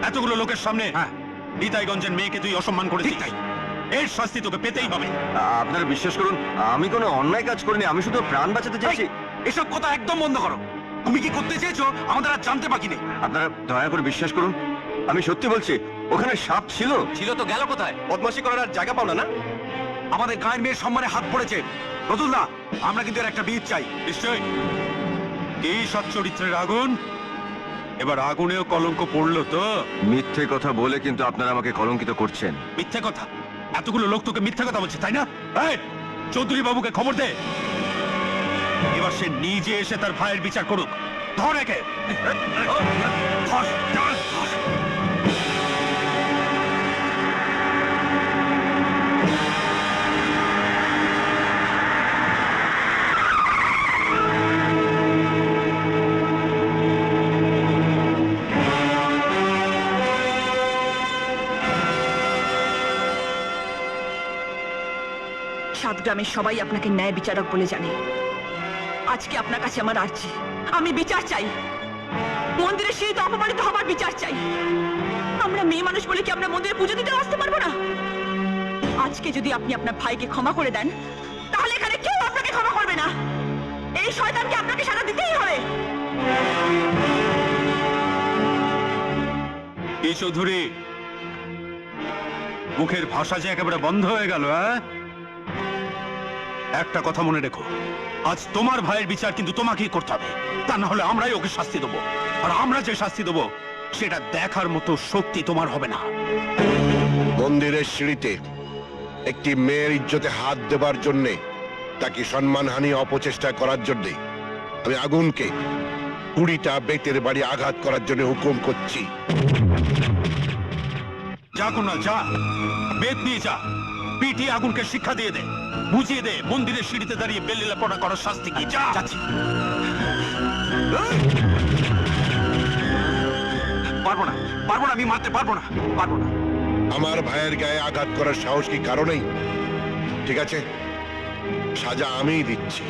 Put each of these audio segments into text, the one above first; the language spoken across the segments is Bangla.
এতগুলো লোকের সামনে নিতাইগঞ্জের মেয়েকে তুই অসম্মান করেছিস, এর শাস্তি তোকে পেতেই হবে। আপনারা বিশ্বাস করুন, আমি কোনো অন্যায় কাজ করিনি, আমি শুধু প্রাণ বাঁচাতে চেয়েছি। এসব কথা একদম বন্ধ করো। তুমি কি করতে চেয়েছো আমাদের আর জানতে বাকি নেই। আপনারা দয়া করে বিশ্বাস করুন, আমি সত্যি বলছি, ওখানে সাপ ছিল। ছিল তো গেল কোথায়? বদমাশি করার আর জায়গা পাও না? আমাদের গায়ের মেয়ের সম্মানে হাত পড়েছে। রতুলদা, আমরা কিন্তু এর একটা বীজ চাই। নিশ্চয়ই। এই সৎ চরিত্রের আগুন, এবার আগুনেও কলঙ্ক পড়লো তো। মিথ্যে কথা বলে কিন্তু আপনারা আমাকে কলঙ্কিত করছেন। মিথ্যে কথা? এতগুলো লোক তোকে মিথ্যে কথা বলছে, তাই না? চৌধুরী বাবুকে খবর দে, এবার সে নিজে এসে তার ভাইয়ের বিচার করুক। ধর একে। সাত গ্রামের সবাই আপনাকে ন্যায় বিচারক বলে জানে। আজকে আপনার কাছে আমার আর্জি, আমি বিচার চাই। মন্দিরের সিঁড়িতে অপমানিত হবার বিচার চাই। আমরা মেয়ে মানুষ বলে কি আমরা মন্দিরে পুজো দিতে আসতে পারবো না? আজকে যদি আপনি আপনার ভাইকে ক্ষমা করে দেন, তাহলে এখানে কেউ আপনাকে ক্ষমা করবে না। এই শয়তানকে আপনাকে সাজা দিতেই হবে। এই চৌধুরী, মুখের ভাষা যে একেবারে বন্ধ হয়ে গেল। একটা কথা মনে রেখো, আজ তোমার ভাইয়ের বিচার কিন্তু তোমাকেই করতে হবে, তা না হলে আমরাই ওকে শাস্তি দেবো। আর আমরা যে শাস্তি দেবো সেটা দেখার মতো শক্তি তোমার হবে না। মন্দিরের সিঁড়িতে একটি মেয়ের ইজ্জতে হাত দেবার জন্যে, তাকে সম্মানহানি অপচেষ্টা করার জন্যে আমি আগুনকে 20টা বেতের বাড়ি আঘাত করার জন্য হুকুম করছি। যা কুনাল, যা, বেত নিয়ে যা, পিটিয়ে আগুনকে শিক্ষা দিয়ে দে, বুঝিয়ে দে মন্দিরের সিঁড়িতে দাঁড়িয়ে বেলিলাপনা করার শাস্তি কি। যা। যাচ্ছি। পারবো না, পারবো না, আমি মারতে পারবো না, পারবো না। আমার ভাইয়ের গায়ে আঘাত করার সাহস কি কারণেই? ঠিক আছে, সাজা আমিই দিচ্ছি।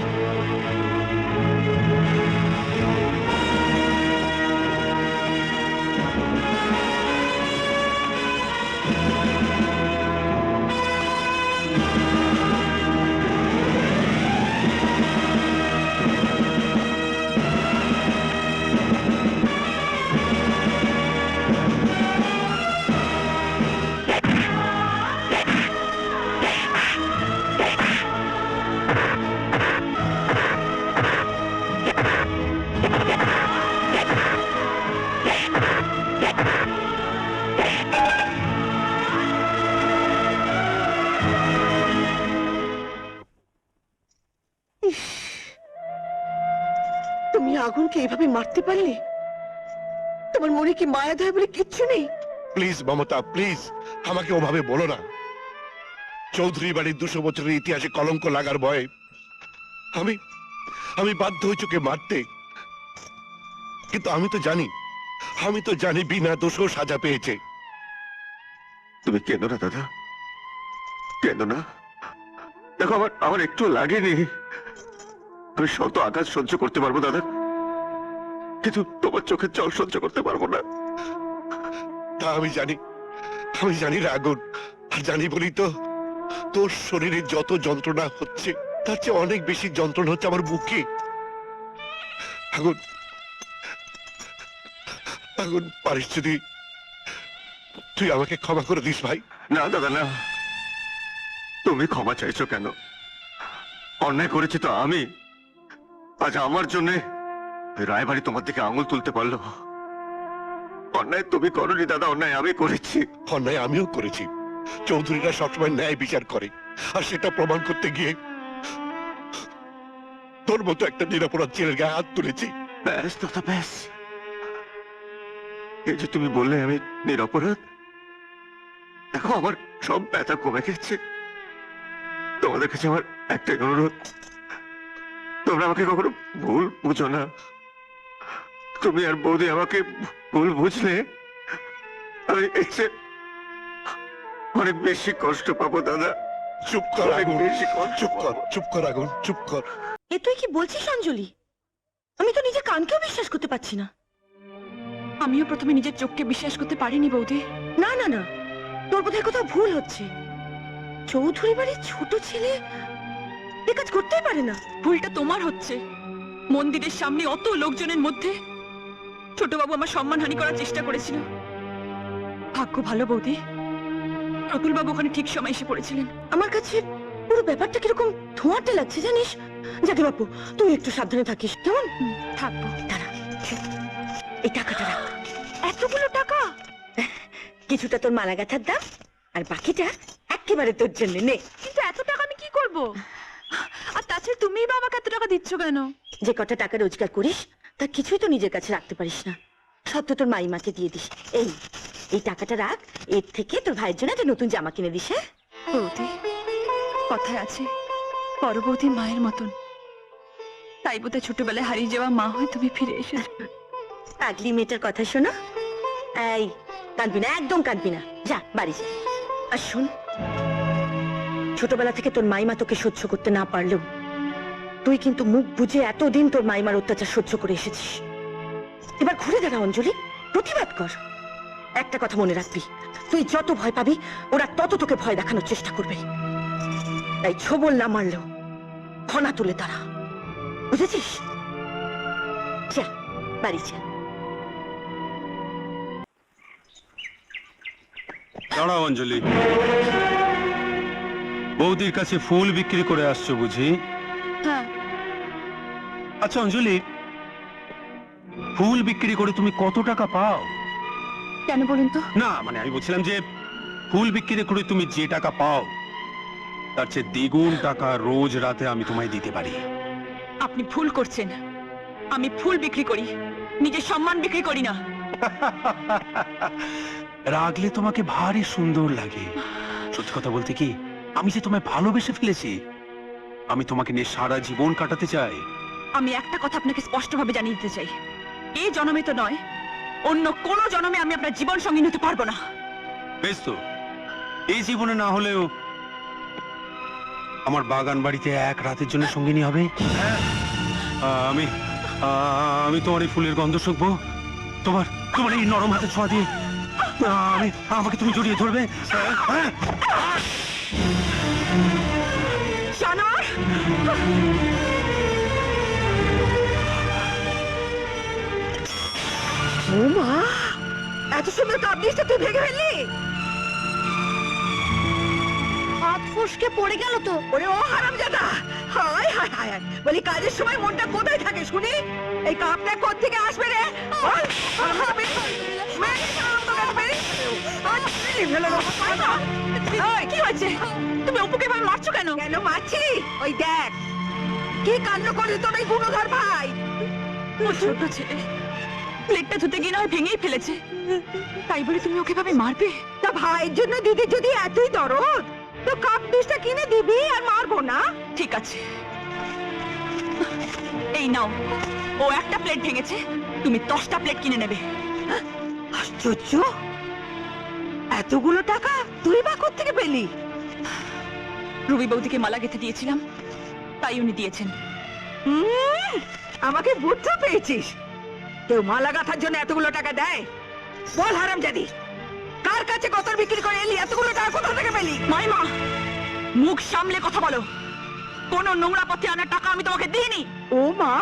তুমি আগুনকে এভাবে মারতে পারলে? তোমার মনে কি মায়া দয়া বলে কিচ্ছু নেই? প্লিজ মমতা, প্লিজ আমাকে ওভাবে বলো না। চৌধুরী বাড়ির 200 বছরের ইতিহাসে কলঙ্ক লাগার ভয়ে আমি বাধ্য হয়েছি ওকে মারতে। কিন্তু আমি তো জানি বিনা দোষেও সাজা পেয়েছে। তুমি কেঁদো না দাদা, কেঁদো না। দেখো, আমার একটু লাগেনি। আমি শত আঘাত সহ্য করতে পারবো দাদা, কিন্তু তোমার চোখের জল সহ্য করতে পারবো না। তা আমি জানি আগুন, আর জানি বলি তো তোর শরীরে যত যন্ত্রণা হচ্ছে তার চেয়ে অনেক বেশি যন্ত্রণা হচ্ছে আমার বুকে। আগুন, আগুন, পারিস যদি তুই আমাকে ক্ষমা করে দিস ভাই। না দাদা, না। তুমি ক্ষমা চাইছো কেন? অন্যায় করেছি তো আমি। আজ আমার জন্য রায়বাড়ি তোমার দিকে আঙুল তুলতে পারলো। অন্যায় তুমি করোনি দাদা, অন্যায় আমি করেছি। অন্যায় আমিও করেছি। চৌধুরীরা সবসময় ন্যায় বিচার করে, আর সেটা প্রমাণ করতে গিয়ে তোর মতো একটা নিরাপরাধ ছেলের গায়ে হাত তুলেছি। ব্যাস দাদা, ব্যাস। এই যে তুমি বললে আমি নিরপরাধ, দেখো আমার সব ব্যথা কমে গেছে। তোমাদের কাছে আমার একটাই অনুরোধ, তোমরা আমাকে কখনো ভুল বুঝো না। তুমি আর বৌদি আমাকে ভুল বুঝলে আমি এসে অনেক বেশি কষ্ট পাবো দাদা। চুপ কর আগুন, বেশি চুপ কর আগুন, চুপ কর। এ তুই কি বলছিস অঞ্জলি? আমি তো নিজের কানকেও বিশ্বাস করতে পারছি না। আমিও প্রথমে নিজের চোখকে বিশ্বাস করতে পারিনি বৌদি। না না না, তোর বোধহয় কোথাও ভুল হচ্ছে। চৌধুরী বাড়ির ছোট ছেলে এ কাজ করতেই পারে না। ভুলটা তোমার হচ্ছে। মন্দিরের সামনে অত লোকজনের মধ্যে ছোটবাবু আমার সম্মানহানি করার চেষ্টা করেছিল। ভাগ্য ভালো বৌদি, প্রতুল বাবু ওখানে ঠিক সময় এসে পড়েছিলেন। আমার কাছে পুরো ব্যাপারটা কিরকম ধোঁয়াটে লাগছে জানিস। যাকে বাপু, তুই একটু সাবধানে থাকিস কেমন? থাকবো। দাঁড়া, এই টাকাটা রাখ। এতগুলো টাকা? কিছুটা তোর মালা গাঁথার দাম, আর বাকিটা একেবারে তোর জন্য নে। কিন্তু এত টাকা আমি কি করব? আর তাছাড়া তুমিই বা আমাকে এত টাকা দিচ্ছ কেন? যে কটা টাকা রোজগার করিস তার কিছুই তো নিজের কাছে রাখতে পারিস না, সব তো তোর মাইমাকে দিয়ে দিস। এই টাকাটা রাখ, এর থেকে তোর ভাইয়ের জন্য একটা নতুন জামা কিনে দিস। হ্যাঁ বৌদি, কথায় আছে বড় বৌদি মায়ের মতন, তাই বোধহয় ছোটবেলায় হারিয়ে যাওয়া মা হয়ে তুমি ফিরে এসেছো। পাগলি মেয়েটার কথা শোনো। এই, কাঁদবি না, একদম কাঁদবি না, যা বাড়ি যা। আর শোন, ছোটবেলা থেকে তোর মাইমা তোকে সহ্য করতে না পারলেও তুই কিন্তু মুখ বুঝে এতদিন তোর মাইমার অত্যাচার সহ্য করে এসেছিস। এবার ঘুরে দাঁড়া অঞ্জলি, প্রতিবাদ কর। একটা কথা মনে রাখবি, তুই যত ভয় পাবি ওরা তত তোকে ভয় দেখানোর চেষ্টা করবে। তাই ছোবল না মারলেও ফনা তুলে দাঁড়া, বুঝেছিস? যা বাড়ি যা। দাঁড়াও অঞ্জলি, বৌদির কাছে ফুল বিক্রি করে আসছো বুঝি? হ্যাঁ। আচ্ছা অঞ্জলি, ফুল বিক্রি করে তুমি কত টাকা পাও? কেন বলুন তো? না মানে আমি বলছিলাম যে ফুল বিক্রি করে তুমি যে টাকা পাও তার চেয়ে দ্বিগুণ টাকা রোজ রাতে আমি তোমায় দিতে পারি। আপনি ভুল করছেন। আমি ফুল বিক্রি করি, নিজের সম্মান বিক্রি করি না। রাগলে তোমাকে ভারী সুন্দর লাগে। সত্যি কথা বলতে কি, আমি যে তোমায় ভালোবেসে ফেলেছি। আমি তোমাকে নিয়ে সারা জীবন কাটাতে চাই। আমি একটা কথা আপনাকে স্পষ্টভাবে জানিয়ে দিতে চাই, এই জন্মে তো নয়, অন্য কোন জন্মে আমি আপনার জীবন সঙ্গী হতে পারবো না। বেশ তো, এই জীবনে না হলেও আমার বাগান বাড়িতে এক রাতের জন্য সঙ্গিনী হবে। আমি আমি তোমার এই ফুলের গন্ধ শুকবো, তোমার তোমার এই নরম হাতে ছোঁয়া দিয়ে আমাকে তুমি জড়িয়ে ধরবে। জানোয়ার! ও মা, এত সুন্দর কাবলিশটা তুই ভেঙে ফেললি? হাত ফসকে পড়ে গেল তো। ওরে ও হারামজাদা, হায় হায় হায় হায়, বলি কাজের সময় মনটা কোথায় থাকে শুনি? এই কাপটা কোথা থেকে আসবে রে? বল, হারামজাদা, কি হয়েছে? তুমি অপুকে এভাবে মারছো কেন? কেন মারছি? ওই দেখ কি কাণ্ড করে তোর এই গুণধর ভাই। ও ছোট ছেলে, প্লেটটা ধুতে গিয়ে নয় ভেঙেই ফেলেছে, তাই বলে তুমি ওকে ভাবে মারবে? তা ভাইয়ের জন্য দিদি যদি এতই দরদ, তো কাপ ডিশটা কিনে দিবি আর মারবো না। ঠিক আছে, এই নাও, ও একটা প্লেট ভেঙেছে, তুমি 10টা প্লেট কিনে নেবে। আশ্চর্য, এতগুলো টাকা তুই বা কোত্থেকে পেলি? রুবি বৌদিকে মালা গেঁথে দিয়েছিলাম, তাই উনি দিয়েছেন। আমাকে বুঝতে পেয়েছিস? কেউ মালা গাঁথার জন্য এতগুলো টাকা দেয়? বল হারামজাদি, কার কাছে গতর বিক্রি করে এলি? এতগুলো টাকা কোথা থেকে পেলি? মাইমা, মুখ সামলে কথা বলো। কোন নোংরা পথে আনা টাকা আমি তোমাকে দিইনি। ও মা,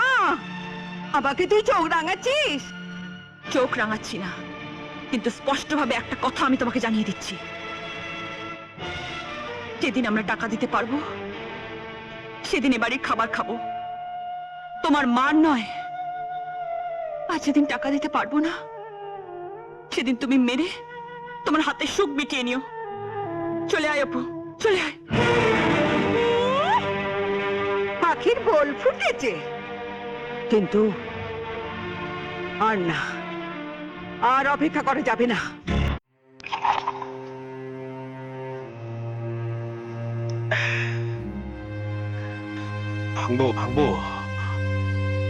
আমাকে তুই চোখ রাঙাচ্ছিস? চোখ রাঙাচ্ছি না, কিন্তু স্পষ্টভাবে একটা কথা আমি তোমাকে জানিয়ে দিচ্ছি, যেদিন আমরা টাকা দিতে পারবো সেদিন এ বাড়ির খাবার খাবো, তোমার মান নয়। আর যেদিন টাকা দিতে পারবো না সেদিন তুমি মেরে তোমার হাতে সুখ মিটিয়ে নিও। চলে আয় অপু, চলে আয়। পাখির বোল ফুটেছে, কিন্তু আর না, আর অপেক্ষা করা যাবে না। ভাঙবো ভাঙবো,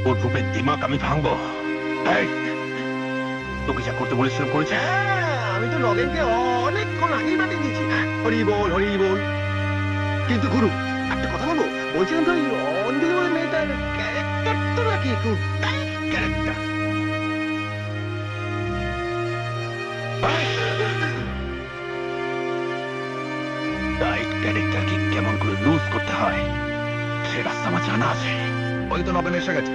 ওর রূপের দিমাগ আমি ভাঙবো। এই, তোকে যা করতে বলেছিলাম করেছি। আমি তো নগেনকে অনেকক্ষণ আগেই পাঠিয়ে দিয়েছি। হরি বল হরি বল। কিন্তু গুরু, একটা কথা বলবো, বলছিলাম তো ওই অঞ্জলি বলে মেয়েটার ক্যারেক্টার তো নাকি একটু ক্যারেক্টার। রাইট ক্যারেক্টারকে কেমন করে লুজ করতে হয় সে রাস্তা আমার জানা আছে। ওই তো নবেন এসে গেছে।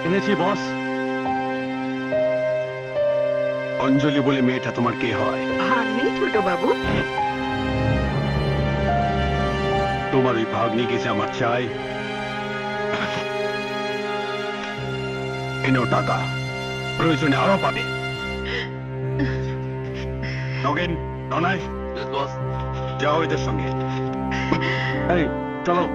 এনেছি বস। অঞ্জলি বলে মেয়েটা তোমার কে হয়? ভাগ্নি ছোট বাবু। তোমার ওই ভাগ্নি গেছে আমার চাই। এনেও টাকা, প্রয়োজনে আরো পাবে। নগেন, ননাই, যাও এদের সঙ্গে। এই চলো।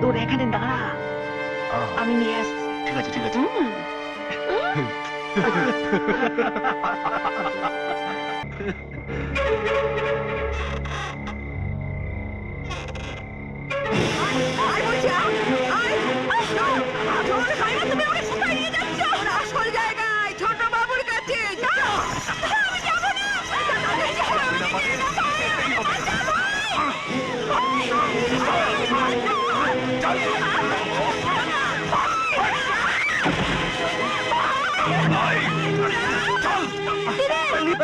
তোর এখানে দাঁড়া, আমি নিয়ে আসছি। ঠিক আছে ঠিক আছে। আয় বলছি, আয়, আয়, চল, চল, সাইমা, তুমি আমাকে কোথায় নিয়ে যাচ্ছ? ওর আসল জায়গায়, ছোট বাবুর কাছে, চল। আমি যাবো না। আমি যাবো না।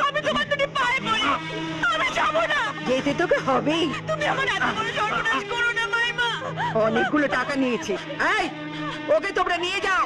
আমি তোমার দুটি পায়ে পড়ি। আমি যাবো না। যেতে তোকে হবেই। তুমি আমার এত বড় সর্বনাশ করো না, মাইমা। অনেকগুলো টাকা নিয়েছিস। এই, ওকে তোমরা নিয়ে যাও।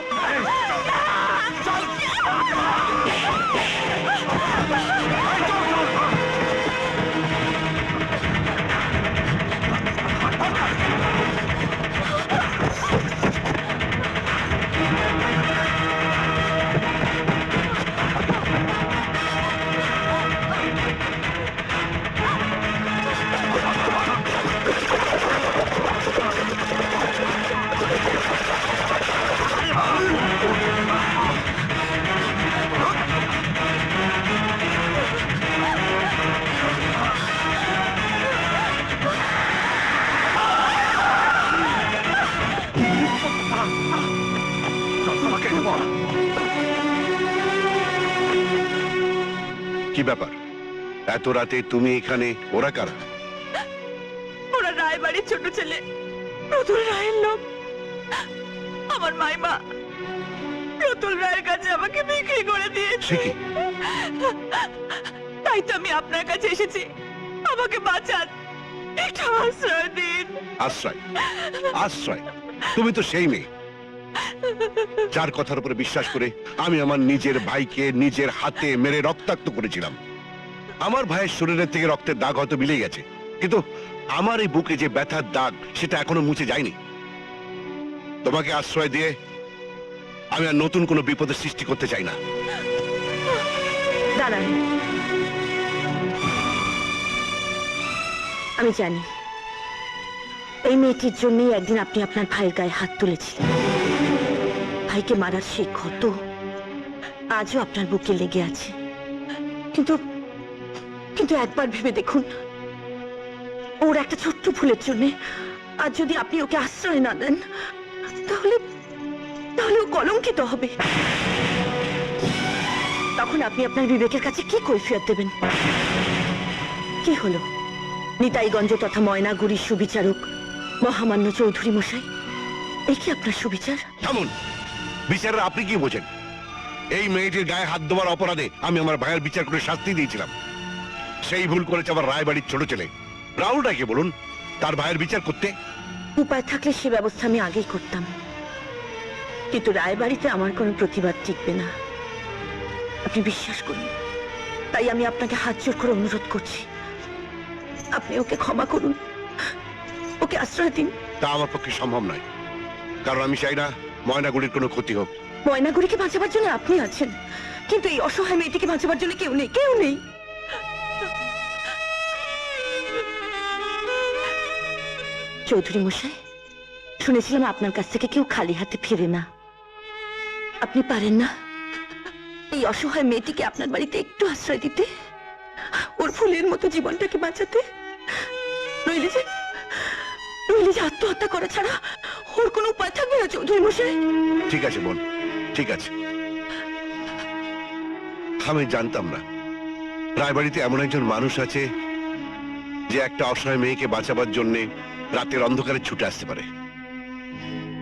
কি ব্যাপার, এত রাতে তুমি এখানে? ওরা কারা? ওরা রায়বাড়ির ছোট ছেলে, রতুল রায়ের লোক। আমার মাইমা রতুল রায়ের কাছে আমাকে বিক্রি করে দিয়েছে। সে কি? তাই তো আমি আপনার কাছে এসেছি। আমাকে বাঁচান, একটু আশ্রয় দিন। আশ্রয়? আশ্রয়? তুমি তো সেই মেয়ে যার কথার উপরে বিশ্বাস করে আমি আমার নিজের ভাইকে নিজের হাতে মেরে রক্তাক্ত করেছিলাম। আমার ভাইয়ের শরীরের থেকে রক্তের দাগ হয়তো মিলে গেছে, কিন্তু আমার এই বুকে যে ব্যথার দাগ সেটা এখনো মুছে যায়নি। তোমাকে আশ্রয় দিয়ে আমি আর নতুন কোনো বিপদের সৃষ্টি করতে চাই না। দাঁড়ান, আমি জানি এই মেয়েটির জন্যই একদিন আপনি আপনার ভাইয়ের গায়ে হাত তুলেছিলেন। ভাইকে মারার সেই ক্ষত আজও আপনার বুকে লেগে আছে। কিন্তু কিন্তু একবার ভেবে দেখুন, ওর একটা ছোট্ট ভুলের জন্য আজ যদি আপনি ওকে আশ্রয় না দেন, তাহলে তাহলে ও কলঙ্কিত হবে। তখন আপনি আপনার বিবেকের কাছে কি কৈফিয়ত দেবেন? কি হলো, নিতাইগঞ্জ তথা ময়নাগুড়ির সুবিচারক মহামান্য চৌধুরী মশাই, এই কি আপনার সুবিচার? থামুন, বিচারের আপনি কি বোঝেন? এই মেয়েটির গায়ে হাত দেওয়ার অপরাধে আমি আমার ভাইয়ের বিচার করে শাস্তি দিয়েছিলাম। সেই ভুল করেছে আমার রায়বাড়ির ছোট ছেলে। রাহুলটাকে বলুন তার ভাইয়ের বিচার করতে। উপায় থাকলে সে ব্যবস্থা আমি আগেই করতাম, কিন্তু রায়বাড়িতে আমার কোনো প্রতিবাদ টিকবে না, আপনি বিশ্বাস করুন। তাই আমি আপনাকে হাত জোর করে অনুরোধ করছি, আপনি ওকে ক্ষমা করুন, ওকে আশ্রয় দিন। তা আমার পক্ষে সম্ভব নয়, কারণ আমি চাই না ময়নাগুড়ির কোনো ক্ষতি হোক। ময়নাগুড়িকে বাঁচাবার জন্য আপনি আছেন, কিন্তু এই অসহায় মেয়েটিকে বাঁচাবার জন্য কেউ নেই, কেউ নেই। চৌধুরী মশাই, শুনেছিলাম আপনার কাছ থেকে কেউ খালি হাতে ফিরে না। আপনি পারেন না এই অসহায় মেয়েটিকে আপনার বাড়িতে একটু আশ্রয় দিতে, ওর ফুলের মতো জীবনটাকে বাঁচাতে? নইলে যে আত্মহত্যা করা ছাড়া ওর কোনো উপায় থাকবে না চৌধুরী মশাই। ঠিক আছে বোন, ঠিক আছে, আমি জানতাম না রায়বাড়িতে এমন একজন মানুষ আছে যে একটা অসহায় মেয়েকে বাঁচাবার জন্য রাতের অন্ধকারে ছুটে আসতে পারে।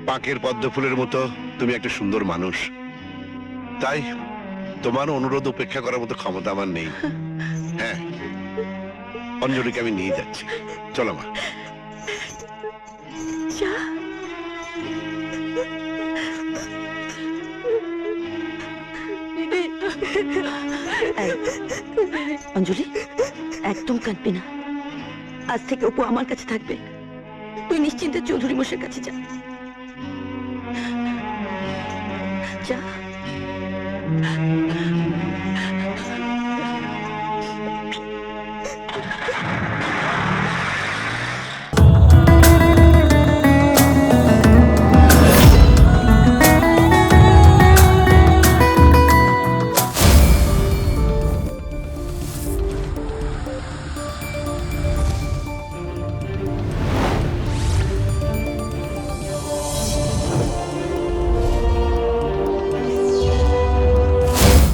পাকের পদ্ম ফুলের মতো তুমি একটা সুন্দর মানুষ, তাই তোমার অনুরোধ উপেক্ষা করার মতো ক্ষমতা আমার নেই। হ্যাঁ, অঞ্জলিকে আমি নিয়ে যাচ্ছি, চলো মা। যা। এই, অঞ্জলি একদম কাঁদবি না। আজ থেকে অপু আমার কাছে থাকবে। তুই নিশ্চিন্তে চৌধুরী মশাইয়ের কাছে যা। যা।